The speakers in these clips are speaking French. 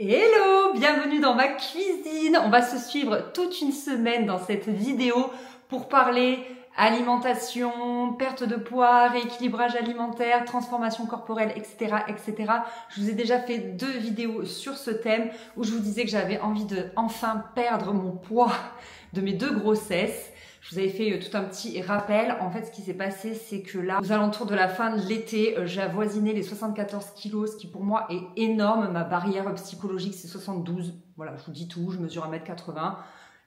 Hello, bienvenue dans ma cuisine. On va se suivre toute une semaine dans cette vidéo pour parler alimentation, perte de poids, rééquilibrage alimentaire, transformation corporelle, etc., etc. Je vous ai déjà fait 2 vidéos sur ce thème où je vous disais que j'avais envie de enfin perdre mon poids de mes 2 grossesses. Je vous avais fait tout un petit rappel. En fait, ce qui s'est passé, c'est que là, aux alentours de la fin de l'été, j'ai avoisiné les 74 kilos, ce qui pour moi est énorme. Ma barrière psychologique, c'est 72. Voilà, je vous dis tout, je mesure 1m80.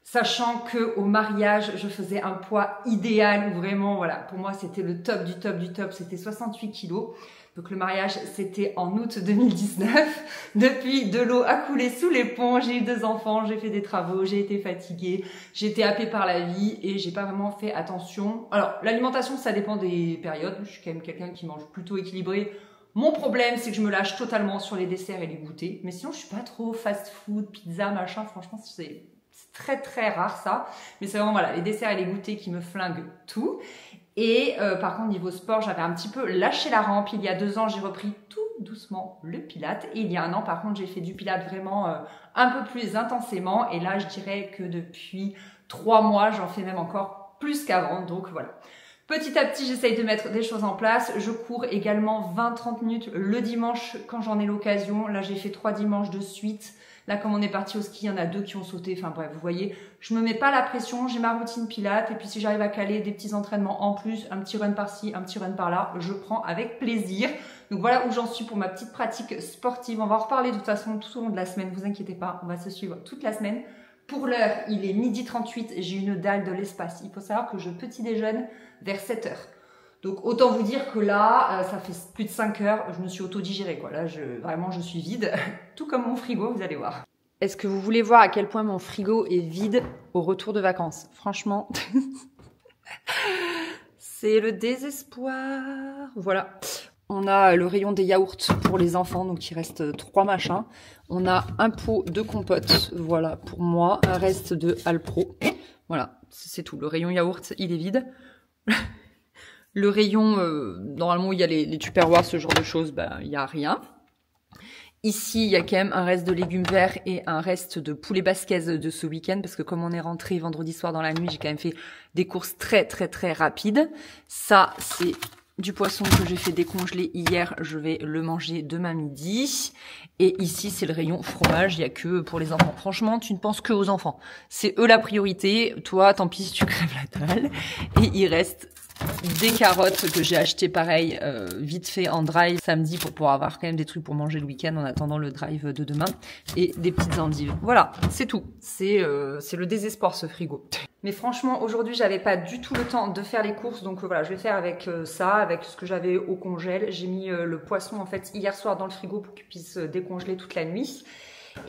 Sachant que au mariage, je faisais un poids idéal où vraiment, voilà, pour moi, c'était le top du top du top. C'était 68 kilos. Donc le mariage, c'était en août 2019. Depuis, de l'eau a coulé sous les ponts. J'ai eu 2 enfants, j'ai fait des travaux, j'ai été fatiguée, j'ai été happée par la vie et j'ai pas vraiment fait attention. Alors l'alimentation, ça dépend des périodes. Je suis quand même quelqu'un qui mange plutôt équilibré. Mon problème, c'est que je me lâche totalement sur les desserts et les goûters. Mais sinon, je suis pas trop fast-food, pizza, machin. Franchement, c'est très très rare ça. Mais c'est vraiment voilà, les desserts et les goûters qui me flinguent tout. Et par contre, niveau sport, j'avais un petit peu lâché la rampe. Il y a 2 ans, j'ai repris tout doucement le Pilates. Et il y a 1 an, par contre, j'ai fait du Pilates vraiment un peu plus intensément. Et là, je dirais que depuis 3 mois, j'en fais même encore plus qu'avant. Donc voilà. Petit à petit, j'essaye de mettre des choses en place. Je cours également 20-30 minutes le dimanche quand j'en ai l'occasion. Là, j'ai fait 3 dimanches de suite. Là, comme on est parti au ski, il y en a 2 qui ont sauté. Enfin bref, vous voyez, je me mets pas la pression. J'ai ma routine Pilates. Et puis si j'arrive à caler des petits entraînements en plus, un petit run par-ci, un petit run par-là, je prends avec plaisir. Donc voilà où j'en suis pour ma petite pratique sportive. On va en reparler de toute façon tout au long de la semaine. Vous inquiétez pas, on va se suivre toute la semaine. Pour l'heure, il est 12h38. J'ai une dalle de l'espace. Il faut savoir que je petit déjeune vers 7h. Donc autant vous dire que là, ça fait plus de 5 heures, je me suis auto-digérée quoi. Là, vraiment, je suis vide, tout comme mon frigo, vous allez voir. Est-ce que vous voulez voir à quel point mon frigo est vide au retour de vacances? Franchement, c'est le désespoir. Voilà. On a le rayon des yaourts pour les enfants, donc il reste 3 machins. On a un pot de compote, voilà, pour moi, un reste de Alpro. Voilà, c'est tout. Le rayon yaourt, il est vide. Le rayon, normalement, il y a les Tupperware, ce genre de choses, ben, il n'y a rien. Ici, il y a quand même un reste de légumes verts et un reste de poulet basquez de ce week-end, parce que comme on est rentré vendredi soir dans la nuit, j'ai quand même fait des courses très, très, très rapides. Ça, c'est du poisson que j'ai fait décongeler hier, je vais le manger demain midi. Et ici, c'est le rayon fromage, il n'y a que pour les enfants. Franchement, tu ne penses que aux enfants. C'est eux la priorité. Toi, tant pis si tu crèves la dalle. Et il reste des carottes que j'ai achetées pareil, vite fait en drive samedi pour pouvoir avoir quand même des trucs pour manger le week-end en attendant le drive de demain. Et des petites endives. Voilà, c'est tout. C'est le désespoir ce frigo. Mais franchement, aujourd'hui, j'avais pas du tout le temps de faire les courses. Donc voilà, je vais faire avec ça, avec ce que j'avais au congèle. J'ai mis le poisson en fait hier soir dans le frigo pour qu'il puisse décongeler toute la nuit.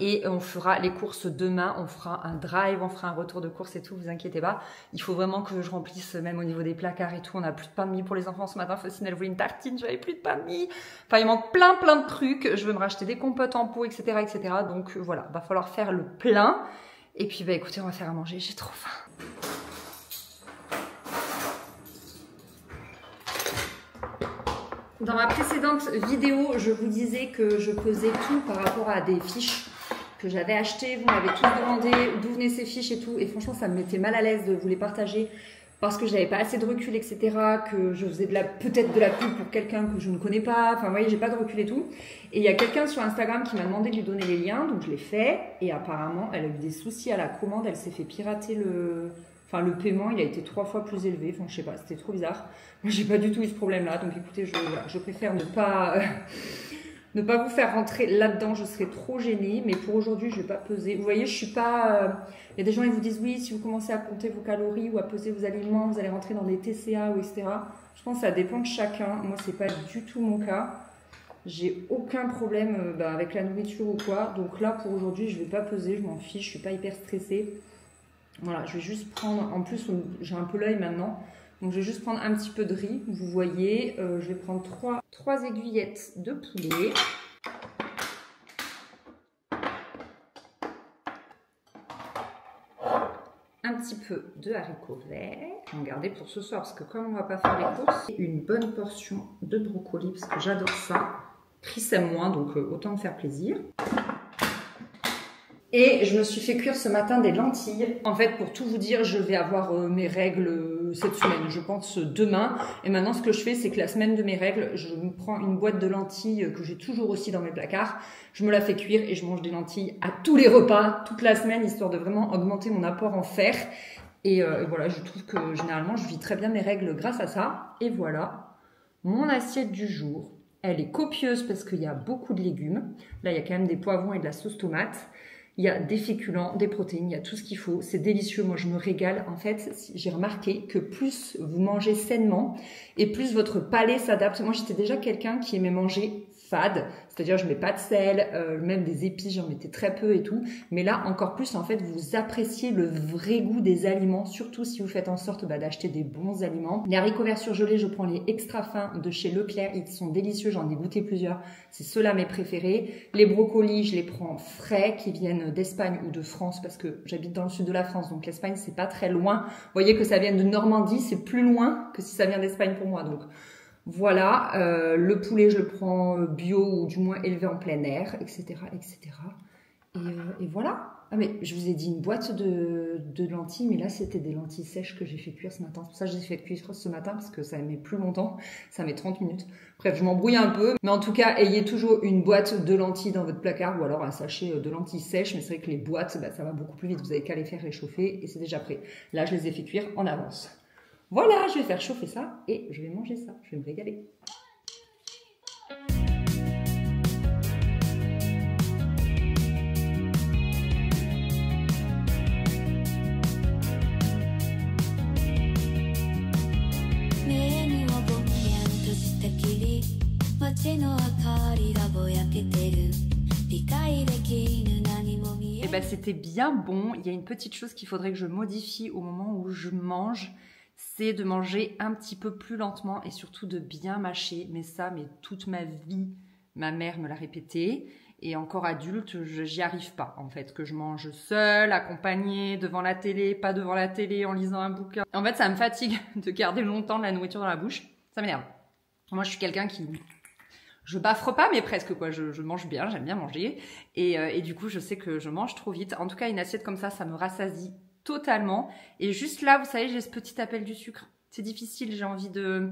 Et on fera les courses demain, on fera un drive, on fera un retour de course et tout, vous inquiétez pas. Il faut vraiment que je remplisse même au niveau des placards et tout. On n'a plus de pain de mie pour les enfants ce matin. Faustine, elle voulait une tartine, j'avais plus de pain de mie. Enfin, il manque plein de trucs. Je vais me racheter des compotes en pot, etc., etc. Donc voilà, va falloir faire le plein. Et puis bah écoutez, on va faire à manger, j'ai trop faim. Dans ma précédente vidéo, je vous disais que je pesais tout par rapport à des fiches que j'avais achetées. Vous m'avez tous demandé d'où venaient ces fiches et tout. Et franchement, ça me mettait mal à l'aise de vous les partager parce que j'avais pas assez de recul, etc. Que je faisais peut-être de la pub pour quelqu'un que je ne connais pas. Enfin, vous voyez, j'ai pas de recul et tout. Et il y a quelqu'un sur Instagram qui m'a demandé de lui donner les liens. Donc, je l'ai fait. Et apparemment, elle a eu des soucis à la commande. Elle s'est fait pirater le paiement, il a été 3 fois plus élevé. Enfin, je sais pas, c'était trop bizarre. Moi, j'ai pas du tout eu ce problème-là. Donc, écoutez, je préfère ne pas vous faire rentrer là-dedans. Je serais trop gênée. Mais pour aujourd'hui, je vais pas peser. Vous voyez, je suis pas... Il y a des gens qui vous disent, oui, si vous commencez à compter vos calories ou à peser vos aliments, vous allez rentrer dans des TCA ou etc. Je pense que ça dépend de chacun. Moi, c'est pas du tout mon cas. J'ai aucun problème avec la nourriture ou quoi. Donc là, pour aujourd'hui, je vais pas peser. Je m'en fiche. Je suis pas hyper stressée. Voilà, je vais juste prendre, en plus j'ai un peu l'œil maintenant, donc je vais juste prendre un petit peu de riz, vous voyez, je vais prendre 3 aiguillettes de poulet, un petit peu de haricots verts, je vais en garder pour ce soir parce que comme on va pas faire les courses, une bonne portion de brocoli parce que j'adore ça, Chris aime moins donc autant me faire plaisir. Et je me suis fait cuire ce matin des lentilles. En fait, pour tout vous dire, je vais avoir mes règles cette semaine, je pense demain. Et maintenant, ce que je fais, c'est que la semaine de mes règles, je me prends une boîte de lentilles que j'ai toujours aussi dans mes placards. Je me la fais cuire et je mange des lentilles à tous les repas, toute la semaine, histoire de vraiment augmenter mon apport en fer. Et voilà, je trouve que généralement, je vis très bien mes règles grâce à ça. Et voilà, mon assiette du jour. Elle est copieuse parce qu'il y a beaucoup de légumes. Là, il y a quand même des poivrons et de la sauce tomate. Il y a des féculents, des protéines, il y a tout ce qu'il faut. C'est délicieux, moi je me régale. En fait, j'ai remarqué que plus vous mangez sainement et plus votre palais s'adapte. Moi, j'étais déjà quelqu'un qui aimait manger fade, c'est-à-dire je mets pas de sel, même des épices, j'en mettais très peu et tout. Mais là, encore plus, en fait, vous appréciez le vrai goût des aliments, surtout si vous faites en sorte d'acheter des bons aliments. Les haricots verts surgelés, je prends les extra fins de chez Leclerc, ils sont délicieux, j'en ai goûté plusieurs, c'est ceux-là mes préférés. Les brocolis, je les prends frais, qui viennent d'Espagne ou de France, parce que j'habite dans le sud de la France, donc l'Espagne, c'est pas très loin. Vous voyez que ça vient de Normandie, c'est plus loin que si ça vient d'Espagne pour moi, donc... Voilà, le poulet, je le prends bio ou du moins élevé en plein air, etc. etc. Et voilà. Ah mais je vous ai dit une boîte de lentilles, mais là c'était des lentilles sèches que j'ai fait cuire ce matin. C'est pour ça que je les ai fait cuire ce matin, parce que ça met plus longtemps, ça met 30 minutes. Bref, je m'embrouille un peu, mais en tout cas, ayez toujours une boîte de lentilles dans votre placard, ou alors un sachet de lentilles sèches, mais c'est vrai que les boîtes, ça va beaucoup plus vite, vous avez qu'à les faire réchauffer et c'est déjà prêt. Là, je les ai fait cuire en avance. Voilà, je vais faire chauffer ça et je vais manger ça. Je vais me régaler. Et ben c'était bien bon. Il y a une petite chose qu'il faudrait que je modifie au moment où je mange. C'est de manger un petit peu plus lentement et surtout de bien mâcher. Mais ça, toute ma vie, ma mère me l'a répété. Et encore adulte, j'y arrive pas, en fait. Que je mange seule, accompagnée, devant la télé, pas devant la télé, en lisant un bouquin. En fait, ça me fatigue de garder longtemps de la nourriture dans la bouche. Ça m'énerve. Moi, je suis quelqu'un qui... Je baffre pas, mais presque, quoi. Je mange bien, j'aime bien manger. Et du coup, je sais que je mange trop vite. En tout cas, une assiette comme ça me rassasie totalement. Et juste là, vous savez, j'ai ce petit appel du sucre. C'est difficile, j'ai envie de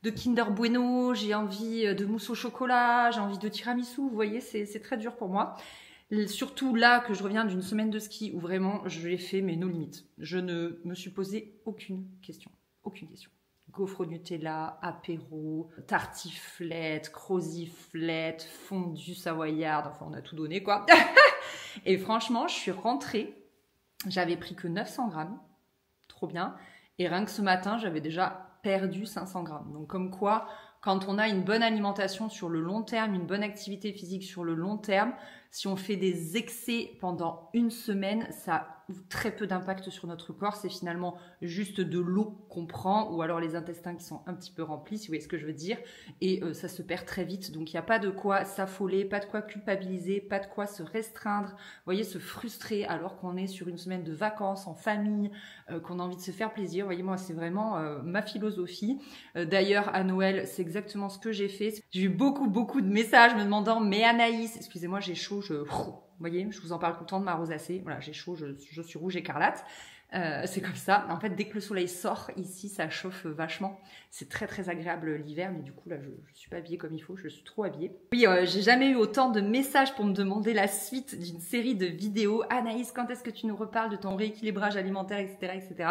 Kinder Bueno, j'ai envie de mousse au chocolat, j'ai envie de tiramisu. Vous voyez, c'est très dur pour moi. Surtout là que je reviens d'une semaine de ski où vraiment je l'ai fait, mais nos limites. Je ne me suis posé aucune question. Aucune question. Gaufre au Nutella, apéro, tartiflette, croziflette, fondue savoyarde. Enfin, on a tout donné, quoi. Et franchement, je suis rentrée. J'avais pris que 900 grammes, trop bien, et rien que ce matin, j'avais déjà perdu 500 grammes. Donc comme quoi, quand on a une bonne alimentation sur le long terme, une bonne activité physique sur le long terme, si on fait des excès pendant une semaine, ça a très peu d'impact sur notre corps. C'est finalement juste de l'eau qu'on prend ou alors les intestins qui sont un petit peu remplis, si vous voyez ce que je veux dire. Et ça se perd très vite. Donc, il n'y a pas de quoi s'affoler, pas de quoi culpabiliser, pas de quoi se restreindre. Vous voyez, se frustrer alors qu'on est sur une semaine de vacances en famille, qu'on a envie de se faire plaisir. Vous voyez, moi, c'est vraiment ma philosophie. D'ailleurs, à Noël, c'est exactement ce que j'ai fait. J'ai eu beaucoup de messages me demandant « Mais Anaïs, excusez-moi, j'ai chaud, vous voyez, je vous en parle tout le temps de ma rosacée. Voilà, j'ai chaud, je suis rouge écarlate. C'est comme ça. En fait, dès que le soleil sort, ici, ça chauffe vachement. C'est très agréable l'hiver, mais du coup, là, je suis pas habillée comme il faut. Je suis trop habillée. Oui, j'ai jamais eu autant de messages pour me demander la suite d'une série de vidéos. Anaïs, quand est-ce que tu nous reparles de ton rééquilibrage alimentaire, etc., etc.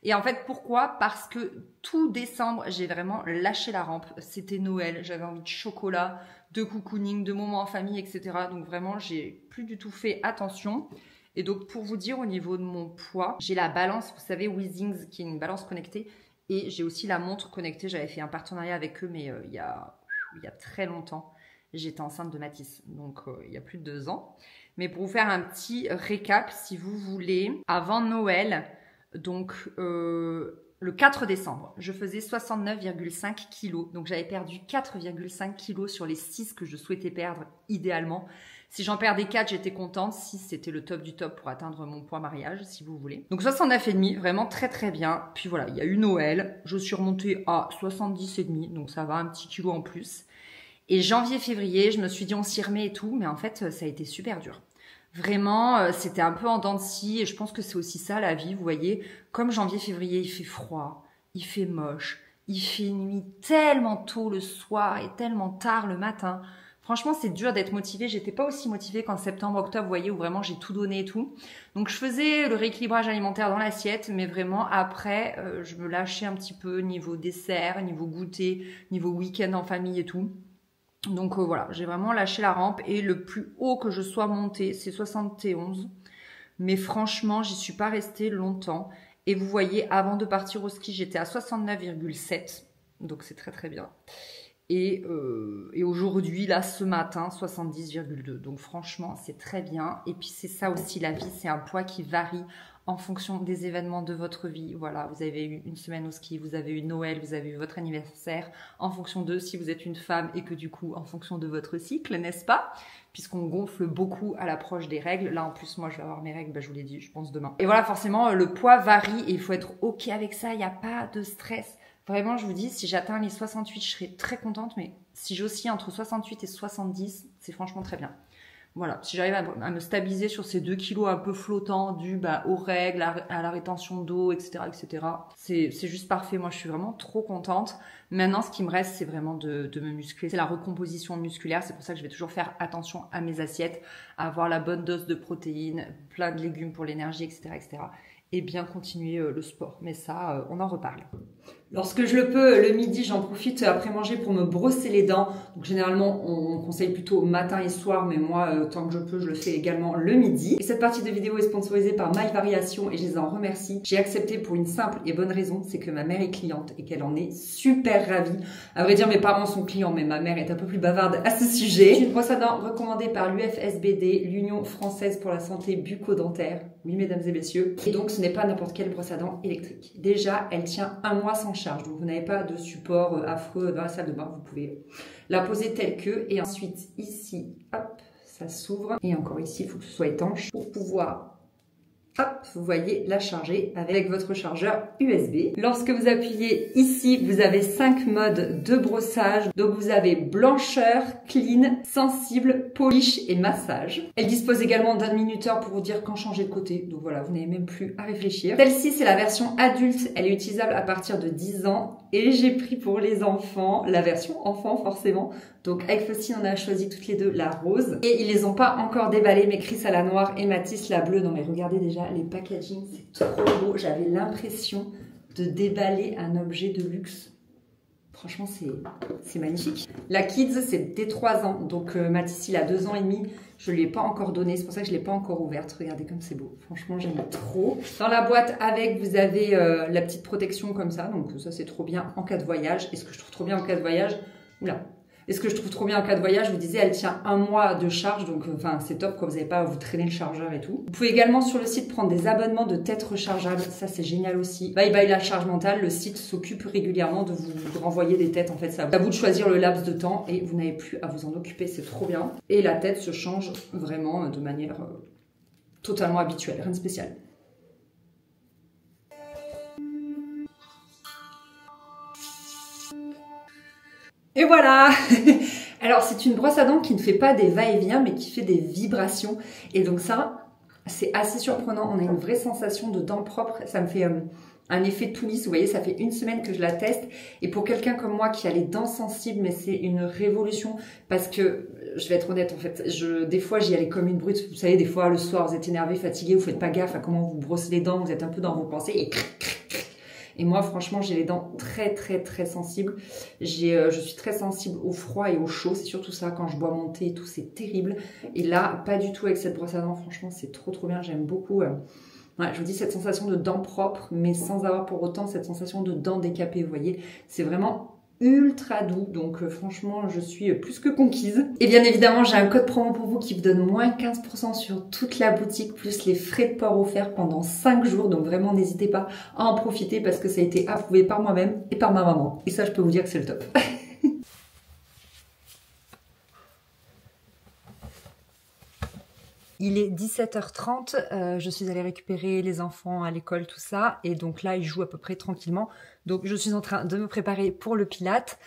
Et en fait, pourquoi? Parce que tout décembre, j'ai vraiment lâché la rampe. C'était Noël, j'avais envie de chocolat, de cocooning, de moments en famille, etc. Donc vraiment, j'ai plus du tout fait attention. Et donc, pour vous dire, au niveau de mon poids, j'ai la balance, vous savez, Withings, qui est une balance connectée. Et j'ai aussi la montre connectée. J'avais fait un partenariat avec eux, mais il y a très longtemps. J'étais enceinte de Mathis, donc il y a plus de 2 ans. Mais pour vous faire un petit récap, si vous voulez, avant Noël, donc le 4 décembre, je faisais 69,5 kilos. Donc j'avais perdu 4,5 kilos sur les 6 que je souhaitais perdre idéalement. Si j'en perdais 4, j'étais contente. 6, c'était le top du top pour atteindre mon poids mariage, si vous voulez. Donc 69,5, vraiment très bien. Puis voilà, il y a eu Noël. Je suis remontée à 70,5, donc ça va, un petit kilo en plus. Et janvier-février, je me suis dit on s'y remet et tout, mais en fait, ça a été super dur. Vraiment, c'était un peu en dents de scie et je pense que c'est aussi ça la vie, vous voyez. Comme janvier, février, il fait froid, il fait moche, il fait nuit tellement tôt le soir et tellement tard le matin. Franchement, c'est dur d'être motivée. J'étais pas aussi motivée qu'en septembre, octobre, vous voyez, où vraiment j'ai tout donné et tout. Donc, je faisais le rééquilibrage alimentaire dans l'assiette, mais vraiment après, je me lâchais un petit peu niveau dessert, niveau goûter, niveau week-end en famille et tout. Donc voilà, j'ai vraiment lâché la rampe et le plus haut que je sois montée, c'est 71. Mais franchement, j'y suis pas restée longtemps. Et vous voyez, avant de partir au ski, j'étais à 69,7. Donc c'est très très bien. Et aujourd'hui, là, ce matin, 70,2. Donc franchement, c'est très bien. Et puis c'est ça aussi, la vie, c'est un poids qui varie en fonction des événements de votre vie. Voilà, vous avez eu une semaine au ski, vous avez eu Noël, vous avez eu votre anniversaire, en fonction de si vous êtes une femme et que du coup, en fonction de votre cycle, n'est-ce pas? Puisqu'on gonfle beaucoup à l'approche des règles. Là, en plus, moi, je vais avoir mes règles, je vous l'ai dit, je pense demain. Et voilà, forcément, le poids varie et il faut être OK avec ça, il n'y a pas de stress. Vraiment, je vous dis, si j'atteins les 68, je serai très contente, mais si j'oscille entre 68 et 70, c'est franchement très bien. Voilà, si j'arrive à me stabiliser sur ces 2 kilos un peu flottants dus aux règles, à la rétention d'eau, etc., c'est juste parfait. Moi, je suis vraiment trop contente. Maintenant, ce qui me reste, c'est vraiment de me muscler. C'est la recomposition musculaire. C'est pour ça que je vais toujours faire attention à mes assiettes, à avoir la bonne dose de protéines, plein de légumes pour l'énergie, etc., et bien continuer le sport. Mais ça, on en reparle. Lorsque je le peux, le midi, j'en profite après manger pour me brosser les dents. Donc généralement, on conseille plutôt matin et soir, mais moi, tant que je peux, je le fais également le midi. Et cette partie de vidéo est sponsorisée par My Variation et je les en remercie. J'ai accepté pour une simple et bonne raison, c'est que ma mère est cliente et qu'elle en est super ravie. À vrai dire, mes parents sont clients, mais ma mère est un peu plus bavarde à ce sujet. C'est une brosse à dents recommandée par l'UFSBD, l'Union Française pour la Santé Bucco-Dentaire. Oui, mesdames et messieurs. Et donc, ce n'est pas n'importe quelle brosse à dents électrique. Déjà, elle tient 1 mois sans charge. Donc, vous n'avez pas de support affreux dans la salle de bain. Vous pouvez la poser telle que. Et ensuite, ici, hop, ça s'ouvre. Et encore ici, il faut que ce soit étanche pour pouvoir, hop, vous voyez, la charger avec votre chargeur USB. Lorsque vous appuyez ici, vous avez 5 modes de brossage. Donc, vous avez blancheur, clean, sensible, polish et massage. Elle dispose également d'un minuteur pour vous dire quand changer de côté. Donc voilà, vous n'avez même plus à réfléchir. Celle-ci, c'est la version adulte. Elle est utilisable à partir de 10 ans. Et j'ai pris pour les enfants la version enfant, forcément. Donc avec Faustine, on a choisi toutes les deux la rose. Et ils les ont pas encore déballés, mais Chris a la noire et Mathis la bleue. Non mais regardez déjà les packaging, c'est trop beau. J'avais l'impression de déballer un objet de luxe. Franchement, c'est magnifique. La Kids, c'est dès 3 ans. Donc Mathis, il a 2 ans et demi. Je ne lui ai pas encore donné. C'est pour ça que je ne l'ai pas encore ouverte. Regardez comme c'est beau. Franchement, j'aime trop. Dans la boîte avec, vous avez la petite protection comme ça. Donc ça, c'est trop bien en cas de voyage. Et ce que je trouve trop bien en cas de voyage... Oula. Et ce que je trouve trop bien en cas de voyage, je vous disais, elle tient 1 mois de charge, donc enfin c'est top, quoi, vous n'avez pas à vous traîner le chargeur et tout. Vous pouvez également sur le site prendre des abonnements de têtes rechargeables, ça c'est génial aussi. Bye bye la charge mentale, le site s'occupe régulièrement de vous renvoyer des têtes, en fait c'est à vous de choisir le laps de temps et vous n'avez plus à vous en occuper, c'est trop bien. Et la tête se change vraiment de manière totalement habituelle, rien de spécial. Et voilà. Alors, c'est une brosse à dents qui ne fait pas des va-et-vient, mais qui fait des vibrations. Et donc ça, c'est assez surprenant. On a une vraie sensation de dents propres. Ça me fait un effet tout lisse. Vous voyez, ça fait 1 semaine que je la teste. Et pour quelqu'un comme moi qui a les dents sensibles, mais c'est une révolution. Parce que, je vais être honnête, en fait, des fois, j'y allais comme une brute. Vous savez, des fois, le soir, vous êtes énervé, fatigué, vous faites pas gaffe à comment vous brossez les dents. Vous êtes un peu dans vos pensées et Et moi, franchement, j'ai les dents très sensibles. Je suis très sensible au froid et au chaud. C'est surtout ça, quand je bois mon thé et tout, c'est terrible. Et là, pas du tout avec cette brosse à dents. Franchement, c'est trop bien. J'aime beaucoup. Ouais, je vous dis, cette sensation de dents propres, mais sans avoir pour autant cette sensation de dents décapées, vous voyez. C'est vraiment ultra doux, donc franchement je suis plus que conquise. Et bien évidemment j'ai un code promo pour vous qui vous donne moins 15% sur toute la boutique plus les frais de port offerts pendant 5 jours, donc vraiment n'hésitez pas à en profiter parce que ça a été approuvé par moi-même et par ma maman et ça je peux vous dire que c'est le top. Il est 17h30, je suis allée récupérer les enfants à l'école, tout ça. Et donc là, ils jouent à peu près tranquillement. Donc je suis en train de me préparer pour le Pilates.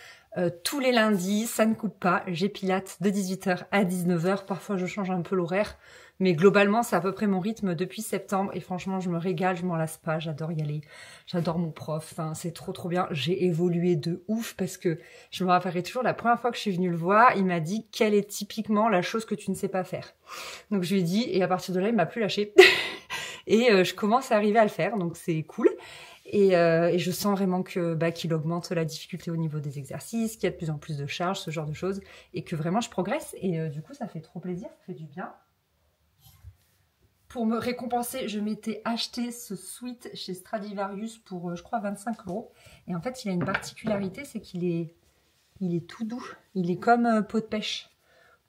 Tous les lundis, ça ne coûte pas. J'ai Pilates de 18h à 19h. Parfois, je change un peu l'horaire. Mais globalement, c'est à peu près mon rythme depuis septembre. Et franchement, je me régale, je m'en lasse pas. J'adore y aller. J'adore mon prof. Enfin, c'est trop bien. J'ai évolué de ouf parce que je me rappellerai toujours la première fois que je suis venue le voir, il m'a dit quelle est typiquement la chose que tu ne sais pas faire. Donc je lui ai dit, et à partir de là, il m'a plus lâché. Et je commence à arriver à le faire, donc c'est cool. Et je sens vraiment que qu'il augmente la difficulté au niveau des exercices, qu'il y a de plus en plus de charges, ce genre de choses, et que vraiment je progresse. Et du coup, ça fait trop plaisir, ça fait du bien. Pour me récompenser, je m'étais acheté ce sweat chez Stradivarius pour, je crois, 25 €. Et en fait, il a une particularité, c'est qu'il est tout doux. Il est comme peau de pêche.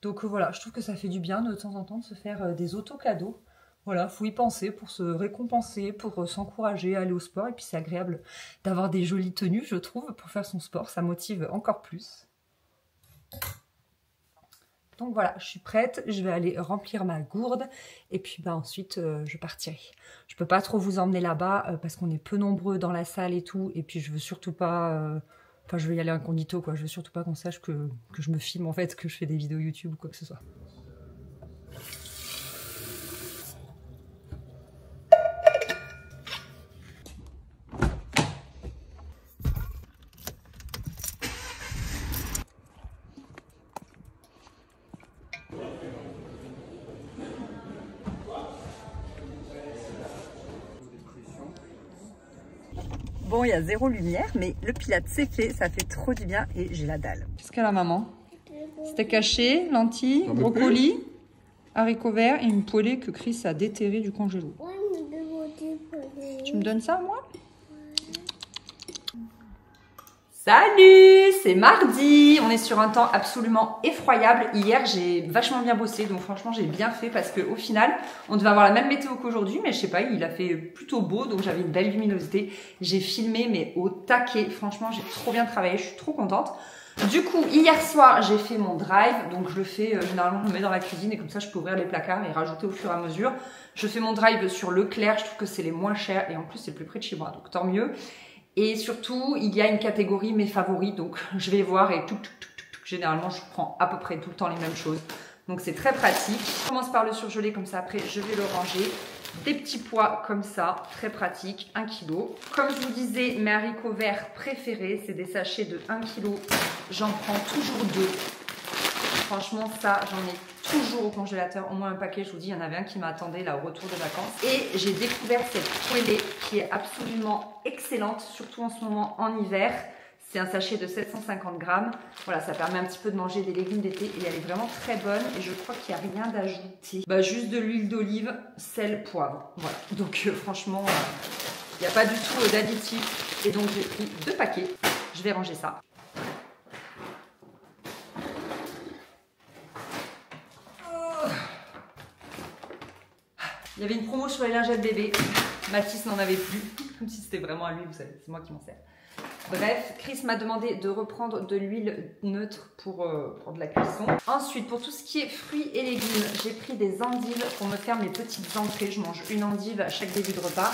Donc voilà, je trouve que ça fait du bien de temps en temps de se faire des auto-cadeaux. Voilà, faut y penser pour se récompenser, pour s'encourager à aller au sport. Et puis c'est agréable d'avoir des jolies tenues, je trouve, pour faire son sport. Ça motive encore plus. Donc voilà, je suis prête, je vais aller remplir ma gourde et puis ensuite je partirai. Je peux pas trop vous emmener là-bas parce qu'on est peu nombreux dans la salle et tout, et puis je veux surtout pas, enfin je veux y aller incognito quoi, je veux surtout pas qu'on sache que je me filme en fait, que je fais des vidéos YouTube ou quoi que ce soit. Bon, il y a zéro lumière, mais le Pilates c'est fait, ça fait trop du bien et j'ai la dalle. Qu'est-ce qu'elle a maman? Steak haché, lentilles, brocoli, haricots verts et une poêlée que Chris a déterrée du congélo. Tu me donnes ça moi? Salut, c'est mardi, on est sur un temps absolument effroyable. Hier, j'ai vachement bien bossé, donc franchement, j'ai bien fait parce qu'au final, on devait avoir la même météo qu'aujourd'hui, mais je sais pas, il a fait plutôt beau, donc j'avais une belle luminosité. J'ai filmé, mais au taquet. Franchement, j'ai trop bien travaillé, je suis trop contente. Du coup, hier soir, j'ai fait mon drive, donc je le fais, généralement, je le mets dans la cuisine et comme ça, je peux ouvrir les placards et rajouter au fur et à mesure. Je fais mon drive sur Leclerc, je trouve que c'est les moins chers et en plus, c'est le plus près de chez moi, donc tant mieux. Et surtout, il y a une catégorie mes favoris, donc je vais voir et généralement je prends à peu près tout le temps les mêmes choses. Donc c'est très pratique. Je commence par le surgelé comme ça, après je vais le ranger. Des petits pois comme ça, très pratique, 1 kg. Comme je vous disais, mes haricots verts préférés, c'est des sachets de 1 kg. J'en prends toujours 2. Franchement, ça, j'en ai toujours au congélateur, au moins un paquet. Je vous dis, il y en avait un qui m'attendait là au retour de vacances. Et j'ai découvert cette poêlée qui est absolument excellente, surtout en ce moment en hiver. C'est un sachet de 750 grammes. Voilà, ça permet un petit peu de manger des légumes d'été et elle est vraiment très bonne. Et je crois qu'il n'y a rien d'ajouté. Juste de l'huile d'olive, sel, poivre. Voilà, donc franchement, il n'y a pas du tout d'additif. Et donc j'ai pris 2 paquets. Je vais ranger ça. Il y avait une promo sur les lingettes bébé. Mathis n'en avait plus. Comme si c'était vraiment à lui, vous savez, c'est moi qui m'en sers. Bref, Chris m'a demandé de reprendre de l'huile neutre pour de la cuisson. Ensuite, pour tout ce qui est fruits et légumes, j'ai pris des endives pour me faire mes petites entrées. Je mange une endive à chaque début de repas.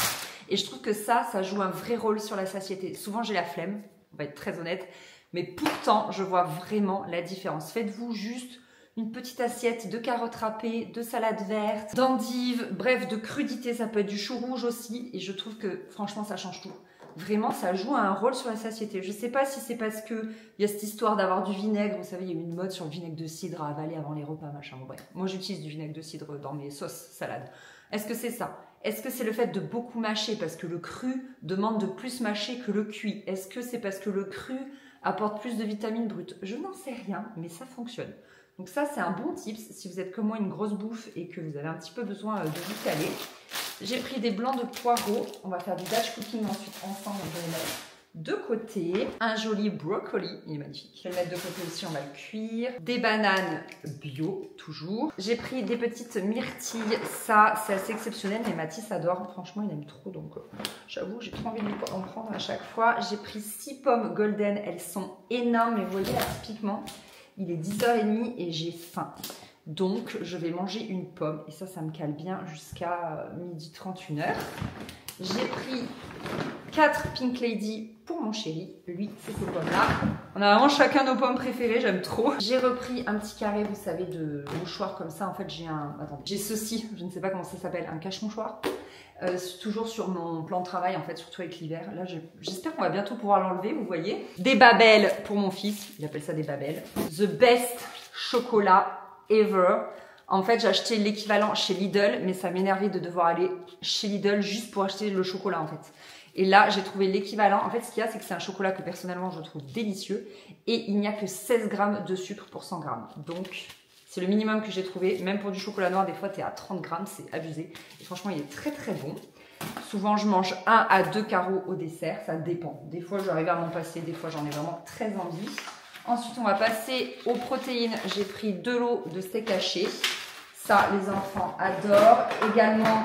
Et je trouve que ça joue un vrai rôle sur la satiété. Souvent, j'ai la flemme, on va être très honnête. Mais pourtant, je vois vraiment la différence. Faites-vous juste une petite assiette de carottes râpées, de salade verte, d'endives, bref, de crudités. Ça peut être du chou rouge aussi. Et je trouve que franchement, ça change tout. Vraiment, ça joue un rôle sur la satiété. Je ne sais pas si c'est parce qu'il y a cette histoire d'avoir du vinaigre. Vous savez, il y a eu une mode sur le vinaigre de cidre à avaler avant les repas, machin. Bon, bref, moi, j'utilise du vinaigre de cidre dans mes sauces salades. Est-ce que c'est ça? Est-ce que c'est le fait de beaucoup mâcher parce que le cru demande de plus mâcher que le cuit? Est-ce que c'est parce que le cru apporte plus de vitamines brutes? Je n'en sais rien, mais ça fonctionne. Donc ça, c'est un bon tips si vous êtes comme moi une grosse bouffe et que vous avez un petit peu besoin de vous caler. J'ai pris des blancs de poireaux. On va faire du batch cooking ensuite ensemble. On va les mettre de côté. Un joli brocoli. Il est magnifique. Je vais le mettre de côté aussi. On va le cuire. Des bananes bio, toujours. J'ai pris des petites myrtilles. Ça, c'est assez exceptionnel. Mais Mathis adore. Franchement, il aime trop. Donc, j'avoue, j'ai trop envie d'en prendre à chaque fois. J'ai pris 6 pommes golden. Elles sont énormes. Mais vous voyez là, typiquement, il est 10h30 et j'ai faim. Donc, je vais manger une pomme. Et ça me cale bien jusqu'à 12h30, 1h. J'ai pris 4 Pink Lady pour mon chéri. Lui, c'est ces pommes-là. On a vraiment chacun nos pommes préférées, j'aime trop. J'ai repris un petit carré, vous savez, de mouchoir comme ça. En fait, j'ai un... Attendez, j'ai ceci, je ne sais pas comment ça s'appelle, un cache-mouchoir. Toujours sur mon plan de travail, en fait, surtout avec l'hiver. Là, j'espère qu'on va bientôt pouvoir l'enlever, vous voyez. Des babelles pour mon fils, il appelle ça des babelles. The best chocolat ever. En fait, j'ai acheté l'équivalent chez Lidl, mais ça m'énervait de devoir aller chez Lidl juste pour acheter le chocolat, en fait. Et là, j'ai trouvé l'équivalent. En fait, ce qu'il y a, c'est que c'est un chocolat que personnellement, je trouve délicieux. Et il n'y a que 16 grammes de sucre pour 100 grammes. Donc, c'est le minimum que j'ai trouvé. Même pour du chocolat noir, des fois, tu es à 30 grammes. C'est abusé. Et franchement, il est très, très bon. Souvent, je mange 1 à 2 carreaux au dessert. Ça dépend. Des fois, j'arrive à m'en passer. Des fois, j'en ai vraiment très envie. Ensuite, on va passer aux protéines. J'ai pris de l'eau de steak haché. Ça, les enfants adorent. Également,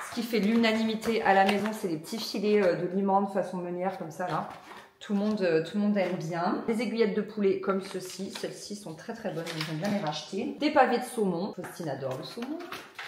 ce qui fait l'unanimité à la maison, c'est les petits filets de limande façon meunière comme ça là. Tout le monde aime bien. Des aiguillettes de poulet comme ceci. Celles-ci sont très très bonnes, j'aime bien les racheter. Des pavés de saumon. Faustine adore le saumon.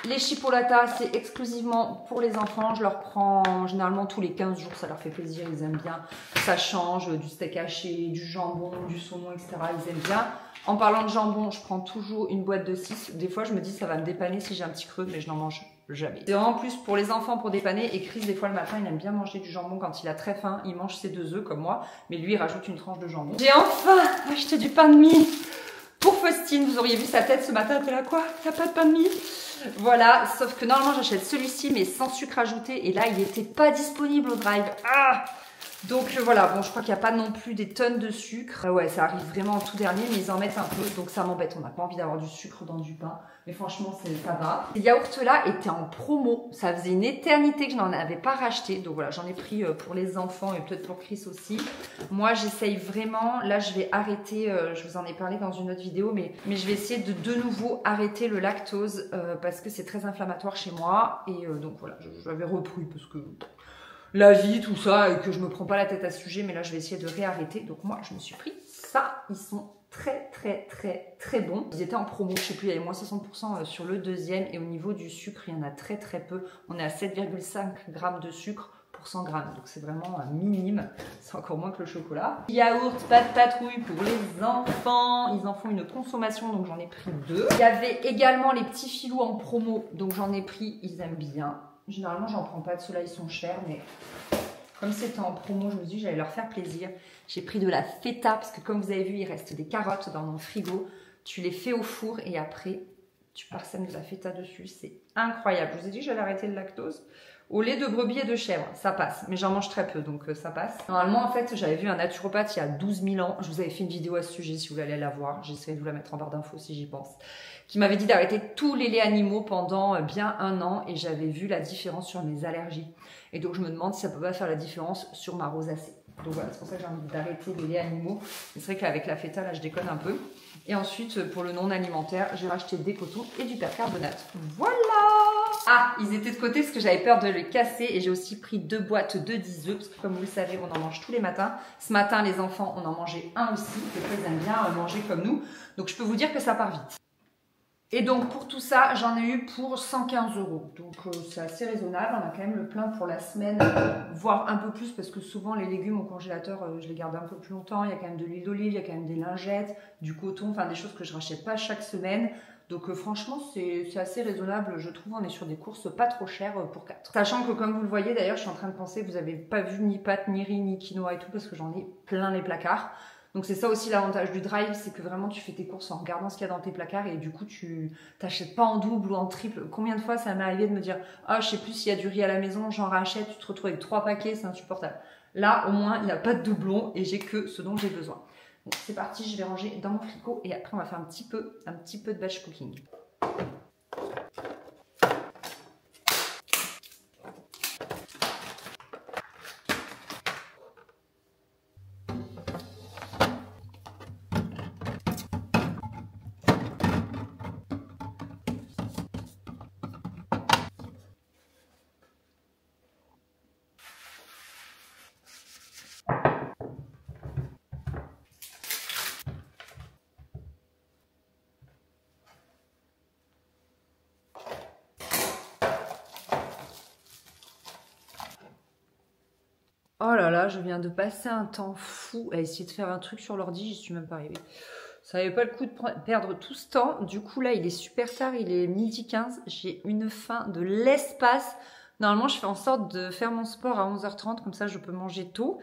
Les chipolatas, c'est exclusivement pour les enfants. Je leur prends généralement tous les 15 jours. Ça leur fait plaisir, ils aiment bien. Ça change, du steak haché, du jambon, du saumon, etc. Ils aiment bien. En parlant de jambon, je prends toujours une boîte de 6. Des fois, je me dis ça va me dépanner si j'ai un petit creux, mais je n'en mange jamais. C'est vraiment plus pour les enfants, pour dépanner. Et Chris, des fois, le matin, il aime bien manger du jambon quand il a très faim. Il mange ses 2 œufs comme moi, mais lui, il rajoute une tranche de jambon. J'ai enfin acheté du pain de mie pour Faustine. Vous auriez vu sa tête ce matin, elle était là, quoi? T'as pas de pain de mie? Voilà, sauf que normalement, j'achète celui-ci, mais sans sucre ajouté. Et là, il n'était pas disponible au drive. Ah! Donc voilà, bon, je crois qu'il n'y a pas non plus des tonnes de sucre. Ouais, ça arrive vraiment en tout dernier, mais ils en mettent un peu, donc ça m'embête. On n'a pas envie d'avoir du sucre dans du pain, mais franchement, ça va. Ces yaourts-là étaient en promo. Ça faisait une éternité que je n'en avais pas racheté. Donc voilà, j'en ai pris pour les enfants et peut-être pour Chris aussi. Moi, j'essaye vraiment. Là, je vais arrêter, je vous en ai parlé dans une autre vidéo, mais je vais essayer de nouveau arrêter le lactose parce que c'est très inflammatoire chez moi. Et donc voilà, j'avais repris parce que... la vie, tout ça, et que je me prends pas la tête à ce sujet, mais là je vais essayer de réarrêter. Donc moi je me suis pris ça, ils sont très très très très bons. Ils étaient en promo, je sais plus, il y avait moins 60% sur le deuxième, et au niveau du sucre, il y en a très très peu. On est à 7,5 grammes de sucre pour 100 grammes, donc c'est vraiment un minime, c'est encore moins que le chocolat. Yaourt, pâte patrouille pour les enfants, ils en font une consommation, donc j'en ai pris 2. Il y avait également les petits filous en promo, donc j'en ai pris, ils aiment bien. Généralement, j'en prends pas de ceux-là, ils sont chers, mais comme c'était en promo, je me suis dit que j'allais leur faire plaisir. J'ai pris de la feta, parce que comme vous avez vu, il reste des carottes dans mon frigo. Tu les fais au four et après, tu parsèmes de la feta dessus. C'est incroyable. Je vous ai dit que j'allais arrêter le lactose. Au lait de brebis et de chèvre, ça passe. Mais j'en mange très peu, donc ça passe. Normalement, en fait, j'avais vu un naturopathe il y a 12 000 ans. Je vous avais fait une vidéo à ce sujet, si vous voulez aller la voir. J'essaierai de vous la mettre en barre d'infos si j'y pense. Qui m'avait dit d'arrêter tous les laits animaux pendant bien 1 an. Et j'avais vu la différence sur mes allergies. Et donc, je me demande si ça peut pas faire la différence sur ma rosacée. Donc voilà, c'est pour ça que j'ai envie d'arrêter les laits animaux. Mais c'est vrai qu'avec la feta, là, je déconne un peu. Et ensuite, pour le non alimentaire, j'ai racheté des cotons et du percarbonate. Voilà! Ah, ils étaient de côté parce que j'avais peur de les casser. Et j'ai aussi pris 2 boîtes de 10 œufs. Parce que comme vous le savez, on en mange tous les matins. Ce matin, les enfants, on en mangeait un aussi. Ils aiment bien manger comme nous. Donc je peux vous dire que ça part vite. Et donc pour tout ça, j'en ai eu pour 115 €. Donc c'est assez raisonnable. On a quand même le plein pour la semaine, voire un peu plus parce que souvent les légumes au congélateur, je les garde un peu plus longtemps. Il y a quand même de l'huile d'olive, il y a quand même des lingettes, du coton, enfin des choses que je rachète pas chaque semaine. Donc franchement, c'est assez raisonnable, je trouve. On est sur des courses pas trop chères pour 4. Sachant que comme vous le voyez, d'ailleurs, je suis en train de penser, vous n'avez pas vu ni pâtes, ni riz, ni quinoa et tout parce que j'en ai plein les placards. Donc c'est ça aussi l'avantage du drive, c'est que vraiment tu fais tes courses en regardant ce qu'il y a dans tes placards et du coup tu t'achètes pas en double ou en triple. Combien de fois ça m'est arrivé de me dire « Ah, je sais plus s'il y a du riz à la maison, j'en rachète », tu te retrouves avec 3 paquets, c'est insupportable. Là au moins il n'y a pas de doublon et j'ai que ce dont j'ai besoin. Donc c'est parti, je vais ranger dans mon frigo et après on va faire un petit peu de batch cooking. Oh là là, je viens de passer un temps fou à essayer de faire un truc sur l'ordi, j'y suis même pas arrivée. Ça n'avait pas le coup de perdre tout ce temps. Du coup, là, il est super tard, il est 12h15. J'ai une faim de l'espace. Normalement, je fais en sorte de faire mon sport à 11h30, comme ça, je peux manger tôt.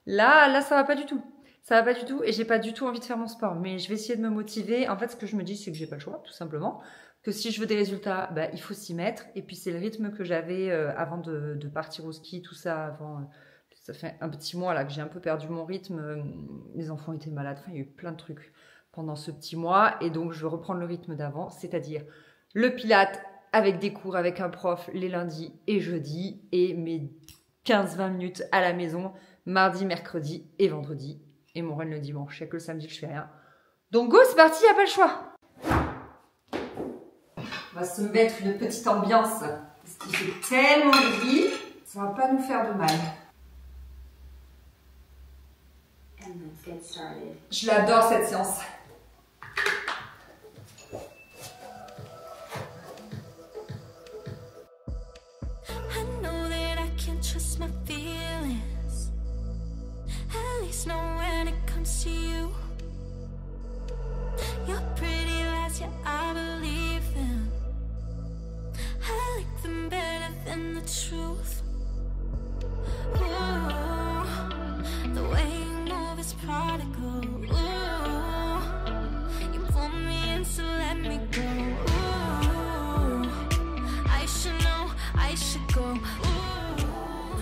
Là, ça va pas du tout. Ça va pas du tout et j'ai pas du tout envie de faire mon sport. Mais je vais essayer de me motiver. En fait, ce que je me dis, c'est que j'ai pas le choix, tout simplement. Que si je veux des résultats, bah, il faut s'y mettre. Et puis, c'est le rythme que j'avais avant de partir au ski, tout ça, avant... ça fait un petit mois là que j'ai un peu perdu mon rythme. Les enfants étaient malades. Enfin, il y a eu plein de trucs pendant ce petit mois. Et donc, je veux reprendre le rythme d'avant, c'est-à-dire le Pilates avec des cours avec un prof les lundis et jeudis et mes 15-20 minutes à la maison, mardi, mercredi et vendredi. Et mon run le dimanche. Il n'y a que le samedi que je fais rien. Donc, go, c'est parti, il n'y a pas le choix. On va se mettre une petite ambiance parce qu'il fait tellement gris, ça va pas nous faire de mal. Je l'adore cette séance.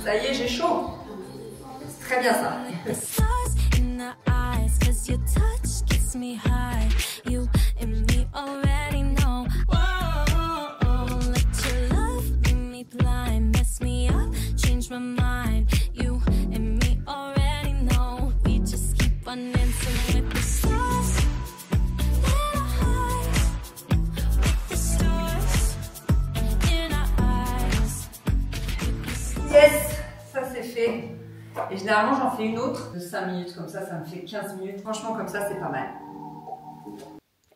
Ça y est, j'ai chaud. C'est très bien ça. Yes, ça c'est fait. Et généralement j'en fais une autre de 5 minutes, comme ça me fait 15 minutes. Franchement comme ça c'est pas mal.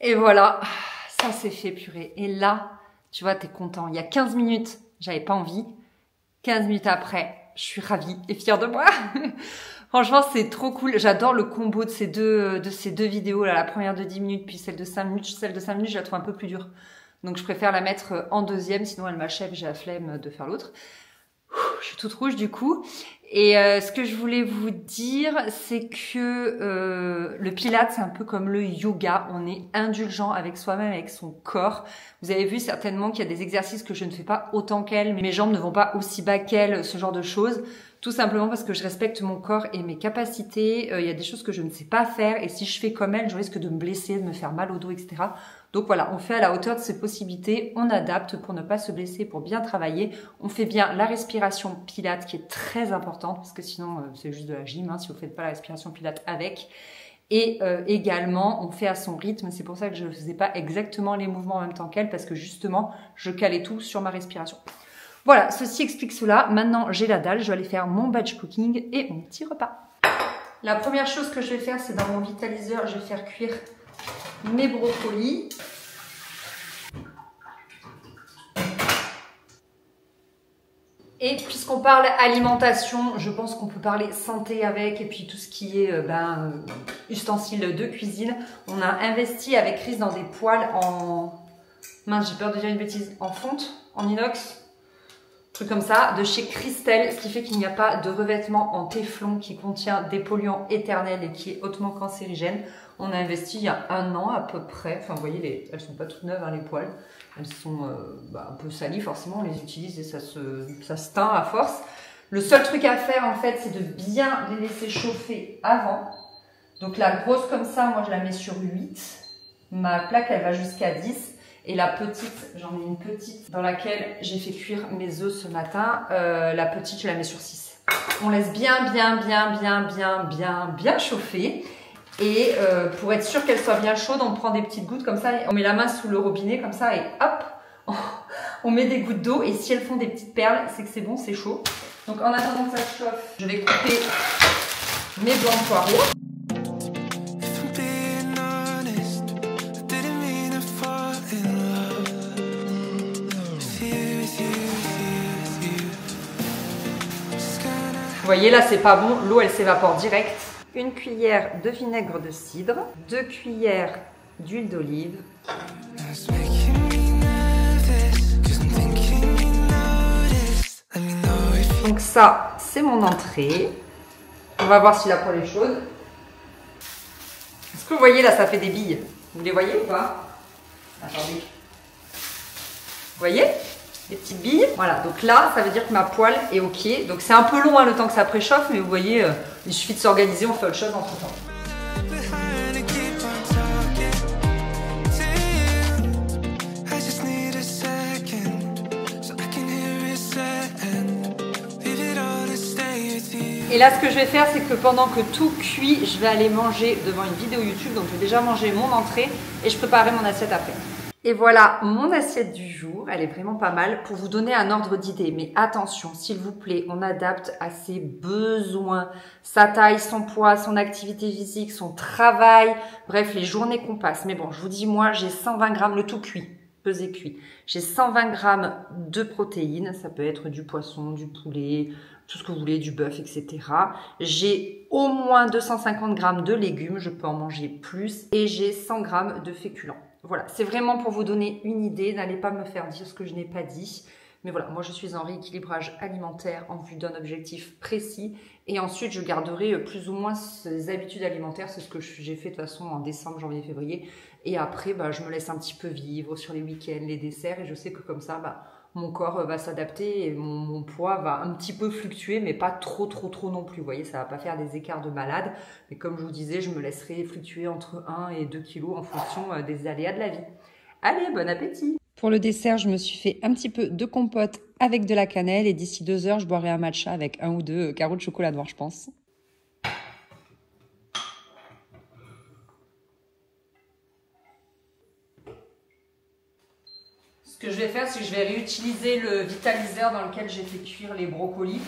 Et voilà, ça c'est fait purée. Et là, tu vois, t'es content. Il y a 15 minutes, j'avais pas envie. 15 minutes après, je suis ravie et fière de moi. Franchement, c'est trop cool. J'adore le combo de ces deux vidéos là. La première de 10 minutes, puis celle de 5 minutes. Celle de 5 minutes, je la trouve un peu plus dure. Donc je préfère la mettre en deuxième, sinon elle m'achève, j'ai la flemme de faire l'autre. Je suis toute rouge du coup. Et ce que je voulais vous dire, c'est que le Pilates, c'est un peu comme le yoga. On est indulgent avec soi-même, avec son corps. Vous avez vu certainement qu'il y a des exercices que je ne fais pas autant qu'elle. Mes jambes ne vont pas aussi bas qu'elle, ce genre de choses. Tout simplement parce que je respecte mon corps et mes capacités. Il y a des choses que je ne sais pas faire. Et si je fais comme elle, je risque de me blesser, de me faire mal au dos, etc. Donc voilà, on fait à la hauteur de ses possibilités, on adapte pour ne pas se blesser, pour bien travailler. On fait bien la respiration Pilates qui est très importante parce que sinon c'est juste de la gym si vous ne faites pas la respiration Pilates avec. Et également, on fait à son rythme. C'est pour ça que je ne faisais pas exactement les mouvements en même temps qu'elle parce que justement, je calais tout sur ma respiration. Voilà, ceci explique cela. Maintenant, j'ai la dalle, je vais aller faire mon batch cooking et mon petit repas. La première chose que je vais faire, c'est dans mon vitaliseur, je vais faire cuire mes brocolis. Et puisqu'on parle alimentation, je pense qu'on peut parler santé avec et puis tout ce qui est ustensiles de cuisine. On a investi avec Chris dans des poêles en... Mince, j'ai peur de dire une bêtise. En fonte, en inox, truc comme ça, de chez Christelle, ce qui fait qu'il n'y a pas de revêtement en téflon qui contient des polluants éternels et qui est hautement cancérigène. On a investi il y a 1 an à peu près. Enfin, vous voyez, elles sont pas toutes neuves, hein, les poêles. Elles sont un peu salies, forcément. On les utilise et ça se teint à force. Le seul truc à faire, en fait, c'est de bien les laisser chauffer avant. Donc, la grosse comme ça, moi, je la mets sur 8. Ma plaque, elle va jusqu'à 10. Et la petite, j'en ai une petite dans laquelle j'ai fait cuire mes œufs ce matin. La petite, je la mets sur 6. On laisse bien chauffer. Et pour être sûr qu'elle soit bien chaude, on prend des petites gouttes comme ça, on met la main sous le robinet comme ça et hop, on met des gouttes d'eau et si elles font des petites perles, c'est que c'est bon, c'est chaud. Donc en attendant que ça chauffe, je vais couper mes blancs de poireaux. voyez, là, c'est pas bon. L'eau, elle s'évapore direct. Une cuillère de vinaigre de cidre. 2 cuillères d'huile d'olive. Donc ça, c'est mon entrée. On va voir si la poêle est chaude. Est-ce que vous voyez, là, ça fait des billes? Vous les voyez ou pas? Attendez. Vous voyez? Les petites billes. Voilà, donc là, ça veut dire que ma poêle est OK. Donc c'est un peu long, hein, le temps que ça préchauffe, mais vous voyez, il suffit de s'organiser, on fait autre chose entre temps. Et là, ce que je vais faire, c'est que pendant que tout cuit, je vais aller manger devant une vidéo YouTube. Donc, je vais déjà manger mon entrée et je préparerai mon assiette après. Et voilà mon assiette du jour. Elle est vraiment pas mal pour vous donner un ordre d'idée. Mais attention, s'il vous plaît, on adapte à ses besoins, sa taille, son poids, son activité physique, son travail. Bref, les journées qu'on passe. Mais bon, je vous dis, moi, j'ai 120 grammes, le tout cuit. Pesé cuit. J'ai 120 grammes de protéines. Ça peut être du poisson, du poulet, tout ce que vous voulez, du bœuf, etc. J'ai au moins 250 grammes de légumes, je peux en manger plus. Et j'ai 100 grammes de féculents. Voilà, c'est vraiment pour vous donner une idée. N'allez pas me faire dire ce que je n'ai pas dit. Mais voilà, moi je suis en rééquilibrage alimentaire en vue d'un objectif précis. Et ensuite, je garderai plus ou moins ces habitudes alimentaires. C'est ce que j'ai fait de toute façon en décembre, janvier, février. Et après, je me laisse un petit peu vivre sur les week-ends, les desserts. Et je sais que comme ça, mon corps va s'adapter et mon poids va un petit peu fluctuer, mais pas trop non plus. Vous voyez, ça va pas faire des écarts de malade. Mais comme je vous disais, je me laisserai fluctuer entre 1 et 2 kilos en fonction des aléas de la vie. Allez, bon appétit! Pour le dessert, je me suis fait un petit peu de compote avec de la cannelle et d'ici 2 heures, je boirai un matcha avec 1 ou 2 carreaux de chocolat noir, je pense. Ce que je vais faire, c'est que je vais réutiliser le vitaliseur dans lequel j'ai fait cuire les brocolis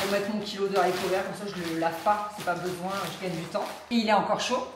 pour mettre mon kilo de haricots verts, comme ça je ne le lave pas, c'est pas besoin, je gagne du temps. Et il est encore chaud.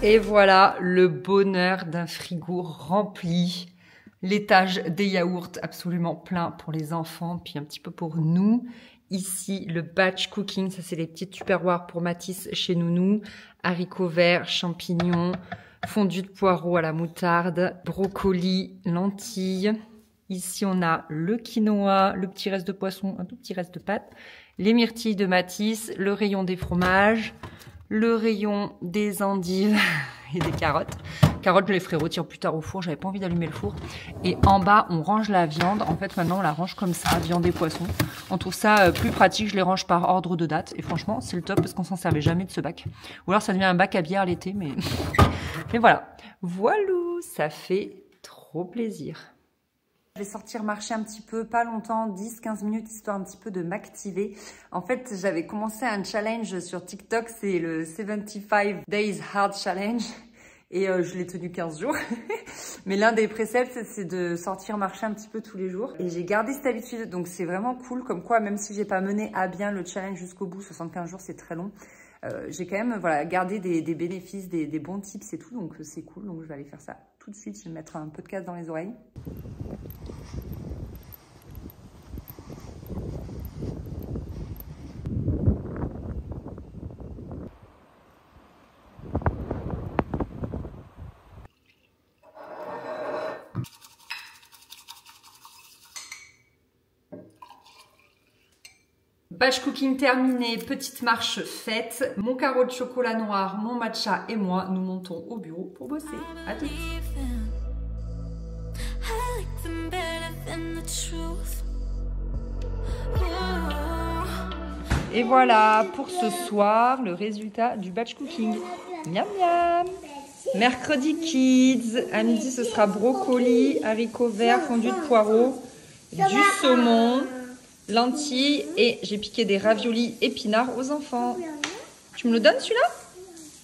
Et voilà le bonheur d'un frigo rempli. L'étage des yaourts absolument plein pour les enfants, puis un petit peu pour nous. Ici, le batch cooking, ça c'est les petits tupperwares pour Mathis chez Nounou. Haricots verts, champignons, fondu de poireaux à la moutarde, brocolis, lentilles. Ici, on a le quinoa, le petit reste de poisson, un tout petit reste de pâte, les myrtilles de Mathis, le rayon des fromages, le rayon des endives et des carottes. Carottes, je les ferai rôtir plus tard au four, j'avais pas envie d'allumer le four. Et en bas, on range la viande. En fait, maintenant, on la range comme ça, viande et poisson. On trouve ça plus pratique, je les range par ordre de date. Et franchement, c'est le top parce qu'on s'en servait jamais de ce bac. Ou alors, ça devient un bac à bière l'été, mais... mais voilà. Voilou, ça fait trop plaisir. Je vais sortir marcher un petit peu, pas longtemps, 10-15 minutes, histoire un petit peu de m'activer. En fait, j'avais commencé un challenge sur TikTok, c'est le 75 Days Hard Challenge. Et je l'ai tenu 15 jours. Mais l'un des préceptes, c'est de sortir marcher un petit peu tous les jours. Et j'ai gardé cette habitude, donc c'est vraiment cool. Comme quoi, même si j'ai pas mené à bien le challenge jusqu'au bout, 75 jours, c'est très long. J'ai quand même gardé des bénéfices, des bons tips et tout, donc c'est cool. Donc je vais aller faire ça tout de suite. Je vais me mettre un podcast dans les oreilles. Batch cooking terminé, petite marche faite. Mon carreau de chocolat noir, mon matcha et moi, nous montons au bureau pour bosser. À tout de suite. Et voilà pour ce soir le résultat du batch cooking. Miam miam. Mercredi kids. À midi ce sera brocoli, haricots verts, fondu de poireaux, du saumon, lentilles et j'ai piqué des raviolis épinards aux enfants. Tu me le donnes celui-là?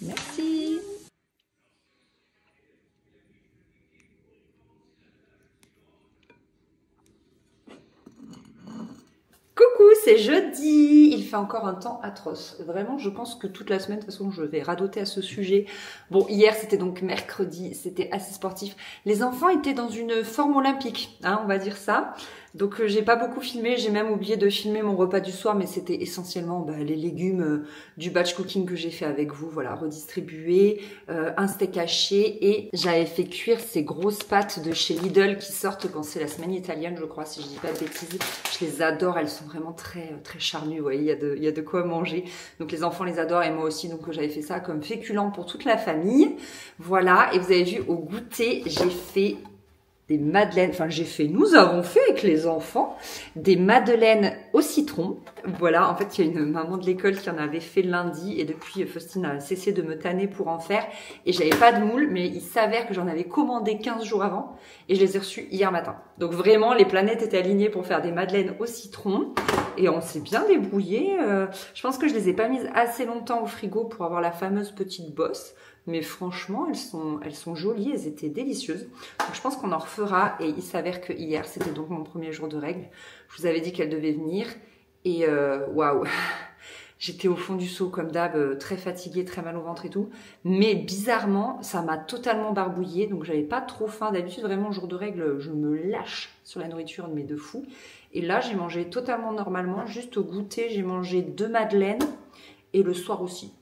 Merci. Coucou, c'est jeudi. Il fait encore un temps atroce. Vraiment, je pense que toute la semaine, de toute façon, je vais radoter à ce sujet. Bon, hier, c'était donc mercredi, c'était assez sportif. Les enfants étaient dans une forme olympique, hein, on va dire ça. Donc, j'ai pas beaucoup filmé. J'ai même oublié de filmer mon repas du soir, mais c'était essentiellement les légumes du batch cooking que j'ai fait avec vous. Voilà, redistribué, un steak haché et j'avais fait cuire ces grosses pâtes de chez Lidl qui sortent quand c'est la semaine italienne, je crois, si je dis pas de bêtises. Je les adore, elles sont vraiment très charnues. Vous voyez, il y a de quoi manger. Donc les enfants les adorent et moi aussi. Donc j'avais fait ça comme féculent pour toute la famille. Voilà, et vous avez vu au goûter, j'ai fait des madeleines, nous avons fait avec les enfants des madeleines au citron. Voilà, en fait, il y a une maman de l'école qui en avait fait lundi et depuis, Faustine a cessé de me tanner pour en faire et j'avais pas de moule, mais il s'avère que j'en avais commandé 15 jours avant et je les ai reçus hier matin. Donc vraiment, les planètes étaient alignées pour faire des madeleines au citron et on s'est bien débrouillé. Je pense que je les ai pas mises assez longtemps au frigo pour avoir la fameuse petite bosse. Mais franchement, elles sont jolies, elles étaient délicieuses. Donc je pense qu'on en refera. Et il s'avère que hier, c'était donc mon premier jour de règles. Je vous avais dit qu'elle devait venir. Et waouh, j'étais au fond du seau comme d'hab, très fatiguée, très mal au ventre et tout. Mais bizarrement, ça m'a totalement barbouillée. Donc j'avais pas trop faim. D'habitude, vraiment, jour de règles, je me lâche sur la nourriture, mais de fou. Et là, j'ai mangé totalement normalement. Juste au goûter, j'ai mangé 2 madeleines. Et le soir aussi.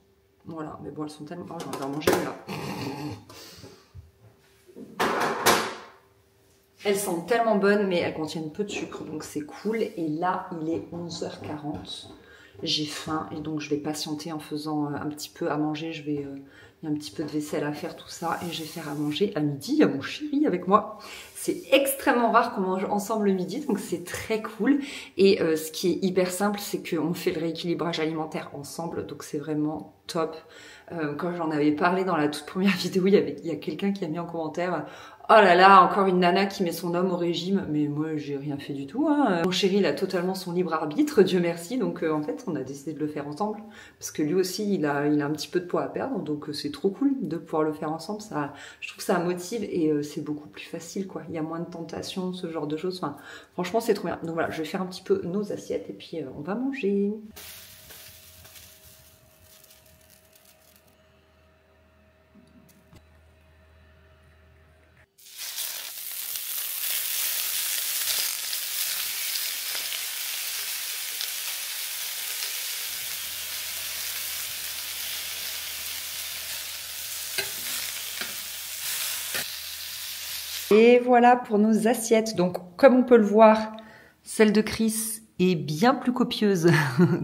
Voilà, mais bon, elles sont tellement... Oh, j'en vais en manger là. Elles sont tellement bonnes, mais elles contiennent peu de sucre, donc c'est cool. Et là, il est 11h40. J'ai faim et donc je vais patienter en faisant un petit peu à manger. Il y a un petit peu de vaisselle à faire, tout ça. Et je vais faire à manger à midi. Il y a mon chéri avec moi. C'est extrêmement rare qu'on mange ensemble le midi, donc c'est très cool. Et ce qui est hyper simple, c'est qu'on fait le rééquilibrage alimentaire ensemble, donc c'est vraiment top. Quand j'en avais parlé dans la toute première vidéo, il y a quelqu'un qui a mis en commentaire « Oh là là, encore une nana qui met son homme au régime ». Mais moi, j'ai rien fait du tout. Hein. Mon chéri, il a totalement son libre arbitre, Dieu merci. Donc en fait, on a décidé de le faire ensemble. Parce que lui aussi, il a un petit peu de poids à perdre. Donc c'est trop cool de pouvoir le faire ensemble. Ça, je trouve que ça motive et c'est beaucoup plus facile, quoi. Il y a moins de tentations, ce genre de choses. Enfin, franchement, c'est trop bien. Donc voilà, je vais faire un petit peu nos assiettes et puis on va manger. Et voilà pour nos assiettes. Donc, comme on peut le voir, celle de Chris est bien plus copieuse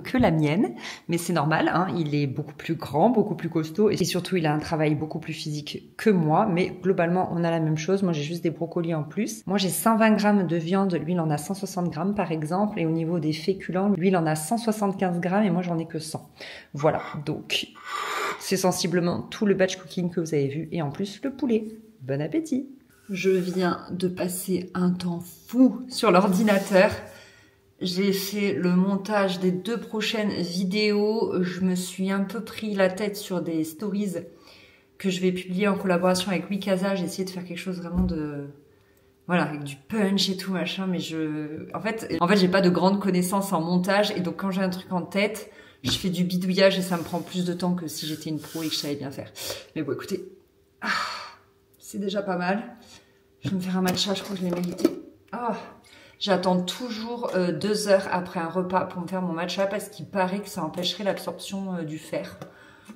que la mienne. Mais c'est normal, hein, il est beaucoup plus grand, beaucoup plus costaud. Et surtout, il a un travail beaucoup plus physique que moi. Mais globalement, on a la même chose. Moi, j'ai juste des brocolis en plus. Moi, j'ai 120 grammes de viande. Lui, il en a 160 grammes, par exemple. Et au niveau des féculents, lui, il en a 175 grammes. Et moi, j'en ai que 100. Voilà. Donc, c'est sensiblement tout le batch cooking que vous avez vu. Et en plus, le poulet. Bon appétit! Je viens de passer un temps fou sur l'ordinateur. J'ai fait le montage des 2 prochaines vidéos. Je me suis un peu pris la tête sur des stories que je vais publier en collaboration avec Louis Casa. J'ai essayé de faire quelque chose vraiment de... Voilà, avec du punch et tout, machin. Mais En fait, j'ai pas de grandes connaissances en montage. Et donc, quand j'ai un truc en tête, je fais du bidouillage et ça me prend plus de temps que si j'étais une pro et que je savais bien faire. Mais bon, écoutez... c'est déjà pas mal. Je vais me faire un matcha, je crois que je l'ai mérité. Oh, j'attends toujours 2 heures après un repas pour me faire mon matcha parce qu'il paraît que ça empêcherait l'absorption du fer.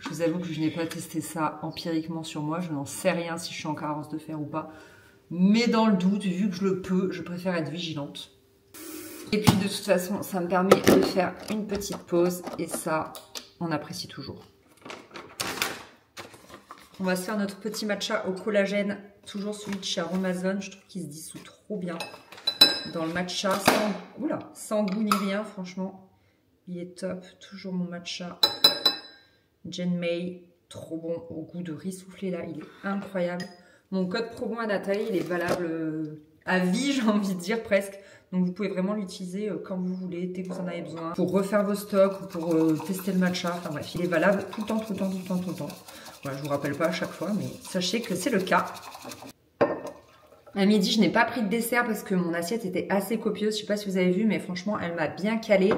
Je vous avoue que je n'ai pas testé ça empiriquement sur moi. Je n'en sais rien si je suis en carence de fer ou pas. Mais dans le doute, vu que je le peux, je préfère être vigilante. Et puis de toute façon, ça me permet de faire une petite pause et ça, on apprécie toujours. On va se faire notre petit matcha au collagène, toujours celui de chez Aromazone. Je trouve qu'il se dissout trop bien dans le matcha, sans goût ni rien, franchement. Il est top, toujours mon matcha Genmei, trop bon, au goût de riz soufflé là, il est incroyable. Mon code promo à Nathalie, il est valable à vie, j'ai envie de dire presque. Donc vous pouvez vraiment l'utiliser quand vous voulez, dès que vous en avez besoin, pour refaire vos stocks ou pour tester le matcha. Enfin bref, il est valable tout le temps, tout le temps, tout le temps, tout le temps. Voilà, je vous rappelle pas à chaque fois, mais sachez que c'est le cas. À midi, je n'ai pas pris de dessert parce que mon assiette était assez copieuse. Je sais pas si vous avez vu, mais franchement, elle m'a bien calée.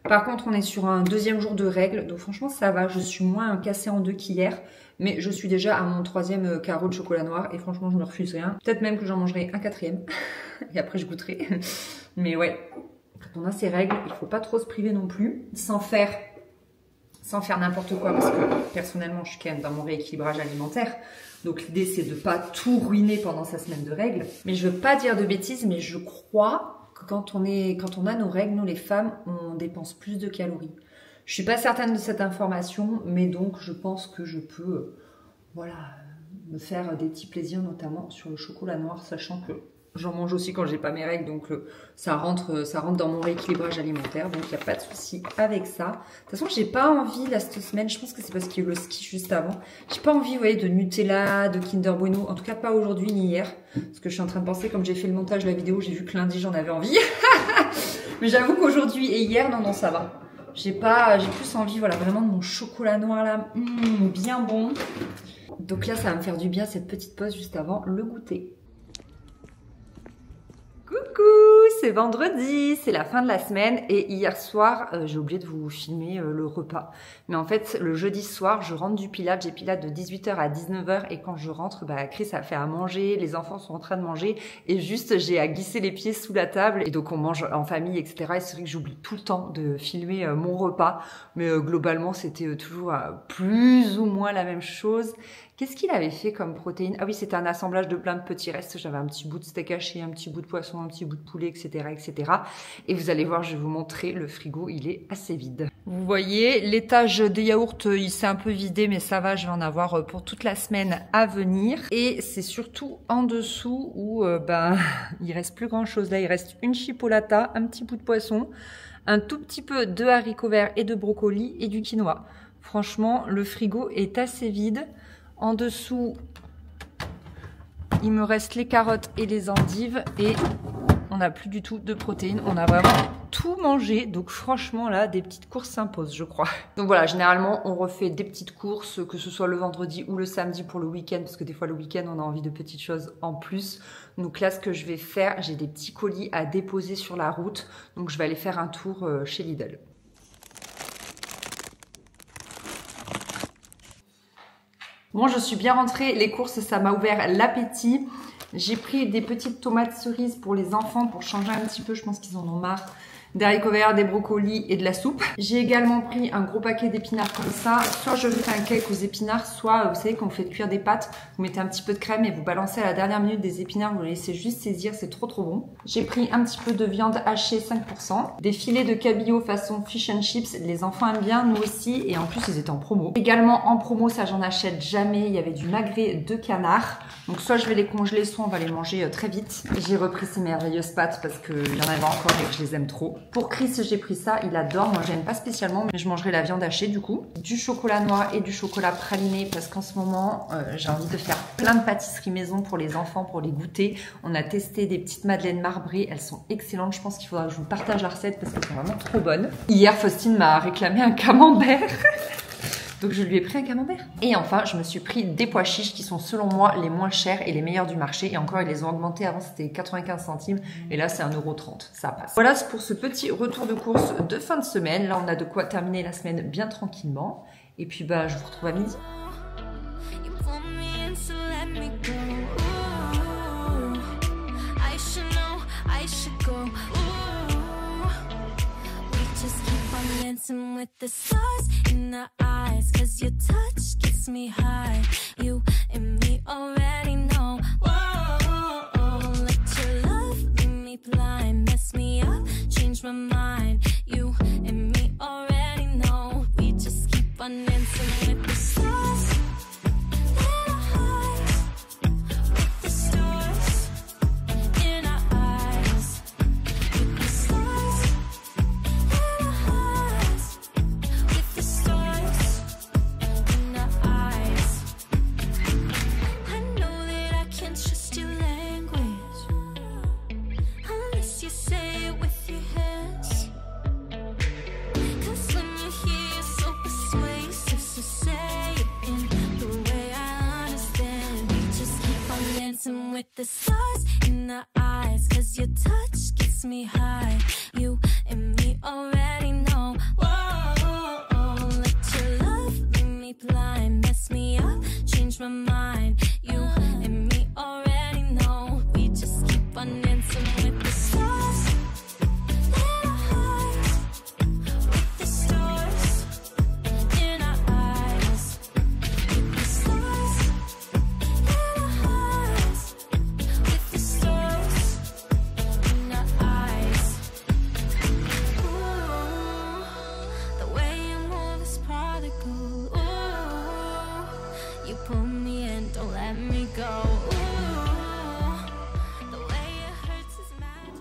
Par contre, on est sur un deuxième jour de règles, donc franchement, ça va. Je suis moins cassée en deux qu'hier, mais je suis déjà à mon 3e carreau de chocolat noir et franchement, je ne refuse rien. Peut-être même que j'en mangerai un 4e et après, je goûterai. Mais ouais, quand on a ces règles, il ne faut pas trop se priver non plus, sans faire n'importe quoi parce que personnellement, je suis quand même dans mon rééquilibrage alimentaire. Donc l'idée, c'est de ne pas tout ruiner pendant sa semaine de règles. Mais je ne veux pas dire de bêtises, mais je crois que quand on a nos règles, nous les femmes, on dépense plus de calories. Je suis pas certaine de cette information, mais donc je pense que je peux, me faire des petits plaisirs, notamment sur le chocolat noir, sachant que j'en mange aussi quand j'ai pas mes règles, donc ça rentre dans mon rééquilibrage alimentaire, donc il n'y a pas de souci avec ça. De toute façon, j'ai pas envie là cette semaine, je pense que c'est parce qu'il y a eu le ski juste avant. J'ai pas envie, vous voyez, de Nutella, de Kinder Bueno, en tout cas pas aujourd'hui ni hier, parce que je suis en train de penser, comme j'ai fait le montage de la vidéo, j'ai vu que lundi j'en avais envie. Mais j'avoue qu'aujourd'hui et hier, non, ça va. J'ai plus envie, vraiment de mon chocolat noir là, bien bon. Donc là, ça va me faire du bien cette petite pause juste avant le goûter. Coucou, c'est vendredi, c'est la fin de la semaine et hier soir, j'ai oublié de vous filmer le repas. Mais en fait, le jeudi soir, je rentre du Pilates, j'ai Pilates de 18h à 19h et quand je rentre, Chris a fait à manger, les enfants sont en train de manger et juste j'ai à glisser les pieds sous la table et donc on mange en famille, etc. Et c'est vrai que j'oublie tout le temps de filmer mon repas, mais globalement, c'était toujours plus ou moins la même chose. Qu'est-ce qu'il avait fait comme protéines? Ah oui, c'était un assemblage de plein de petits restes. J'avais un petit bout de steak haché, un petit bout de poisson, un petit bout de poulet, etc., etc. Et vous allez voir, je vais vous montrer, le frigo, il est assez vide. Vous voyez, l'étage des yaourts, il s'est un peu vidé, mais ça va, je vais en avoir pour toute la semaine à venir. Et c'est surtout en dessous où, il reste plus grand chose. Là, il reste une chipolata, un petit bout de poisson, un tout petit peu de haricots verts et de brocolis et du quinoa. Franchement, le frigo est assez vide. En dessous, il me reste les carottes et les endives et on n'a plus du tout de protéines. On a vraiment tout mangé. Donc franchement, là, des petites courses s'imposent, je crois. Donc voilà, généralement, on refait des petites courses, que ce soit le vendredi ou le samedi pour le week-end, parce que des fois, le week-end, on a envie de petites choses en plus. Donc là, ce que je vais faire, j'ai des petits colis à déposer sur la route. Donc je vais aller faire un tour chez Lidl. Bon, je suis bien rentrée, les courses, ça m'a ouvert l'appétit. J'ai pris des petites tomates cerises pour les enfants pour changer un petit peu, je pense qu'ils en ont marre. Des haricots verts, des brocolis et de la soupe. J'ai également pris un gros paquet d'épinards comme ça. Soit je fais un cake aux épinards, soit vous savez quand vous faites cuire des pâtes, vous mettez un petit peu de crème et vous balancez à la dernière minute des épinards, vous les laissez juste saisir, c'est trop bon. J'ai pris un petit peu de viande hachée 5%, des filets de cabillaud façon fish and chips, les enfants aiment bien, nous aussi, et en plus ils étaient en promo. Également en promo, ça j'en achète jamais, il y avait du magret de canard. Donc soit je vais les congeler, soit on va les manger très vite. J'ai repris ces merveilleuses pâtes parce qu'il y en avait encore et que je les aime trop. Pour Chris, j'ai pris ça, il adore. Moi, j'aime pas spécialement, mais je mangerai la viande hachée du coup. Du chocolat noir et du chocolat praliné parce qu'en ce moment, j'ai envie de faire plein de pâtisseries maison pour les enfants, pour les goûter. On a testé des petites madeleines marbrées, elles sont excellentes. Je pense qu'il faudra que je vous partage la recette parce qu'elles sont vraiment trop bonnes. Hier, Faustine m'a réclamé un camembert. Donc je lui ai pris un camembert. Et enfin, je me suis pris des pois chiches qui sont selon moi les moins chers et les meilleurs du marché. Et encore, ils les ont augmentés. Avant, c'était 95 centimes. Et là, c'est 1,30 €. Ça passe. Voilà pour ce petit retour de course de fin de semaine. Là, on a de quoi terminer la semaine bien tranquillement. Et puis, je vous retrouve à midi. Dancing with the stars in the eyes, 'cause your touch gets me high. You and me already know. Whoa, let your love leave me blind, mess me up, change change my mind. You and me already know. We just keep on dancing with the stars in our eyes, with the stars in our eyes, with the stars in our eyes, with the stars in our eyes. I know that I can't trust your language unless you say it with your hands. 'Cause when you're here, you're so persuasive, so say it in the way I understand. We just keep on dancing with the stars in our eyes. 'Cause your touch gets me high. You and me already know. Whoa, let your love leave me blind, mess me up, change my mind. You and me already know. We just keep on dancing with the stars in our eyes, with the stars in our eyes, with the stars in our eyes, with the stars in our eyes. Ooh, the way you move is prodigal. Ooh, you pull me in, don't let me go. Ooh, the way it hurts is magic.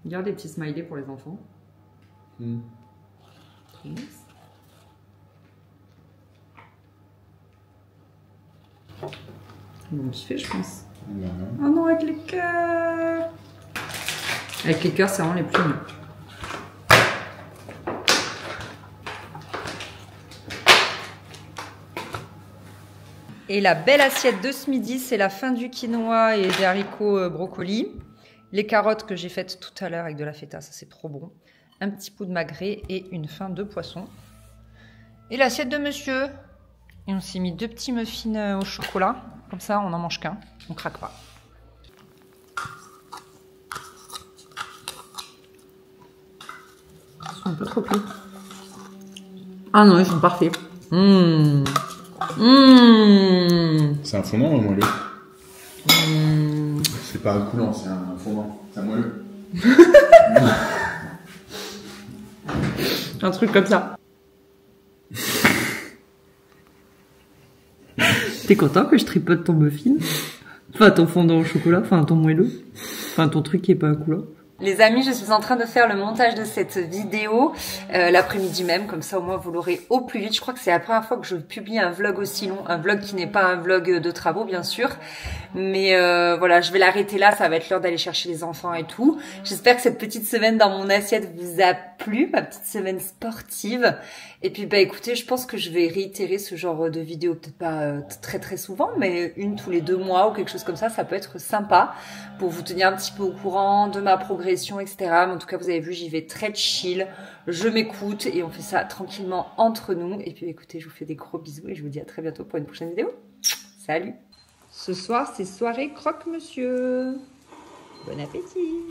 Regarde les petits smileys pour les enfants. Trop nice. Ils vont kiffer, je pense. Oh non, avec les cœurs. Avec les cœurs, c'est vraiment les plus mignons. Et la belle assiette de ce midi, c'est la fin du quinoa et des haricots brocolis. Les carottes que j'ai faites tout à l'heure avec de la feta, ça c'est trop bon. Un petit pot de magret et une fin de poisson. Et l'assiette de monsieur. Et on s'est mis 2 petits muffins au chocolat. Comme ça, on n'en mange qu'un. On craque pas. Ils sont un peu trop cuits. Ah non, ils sont parfaits. C'est un fondant ou un moelleux? C'est pas un coulant, c'est un fondant. C'est un moelleux. Un truc comme ça. T'es content que je tripote ton muffin? Enfin, ton fondant au chocolat, enfin ton moelleux, enfin ton truc qui est pas à couleur. Les amis, je suis en train de faire le montage de cette vidéo l'après-midi même, comme ça au moins vous l'aurez au plus vite. Je crois que c'est la première fois que je publie un vlog aussi long, un vlog qui n'est pas un vlog de travaux bien sûr. Mais voilà, je vais l'arrêter là, ça va être l'heure d'aller chercher les enfants et tout. J'espère que cette petite semaine dans mon assiette vous a plu, ma petite semaine sportive. Et puis bah écoutez, je pense que je vais réitérer ce genre de vidéo, peut-être pas très souvent, mais une tous les 2 mois ou quelque chose comme ça peut être sympa pour vous tenir un petit peu au courant de ma progression, etc. Mais en tout cas, vous avez vu, j'y vais très chill, je m'écoute et on fait ça tranquillement entre nous. Et puis écoutez, je vous fais des gros bisous et je vous dis à très bientôt pour une prochaine vidéo. Salut! Ce soir, c'est soirée croque-monsieur. Bon appétit!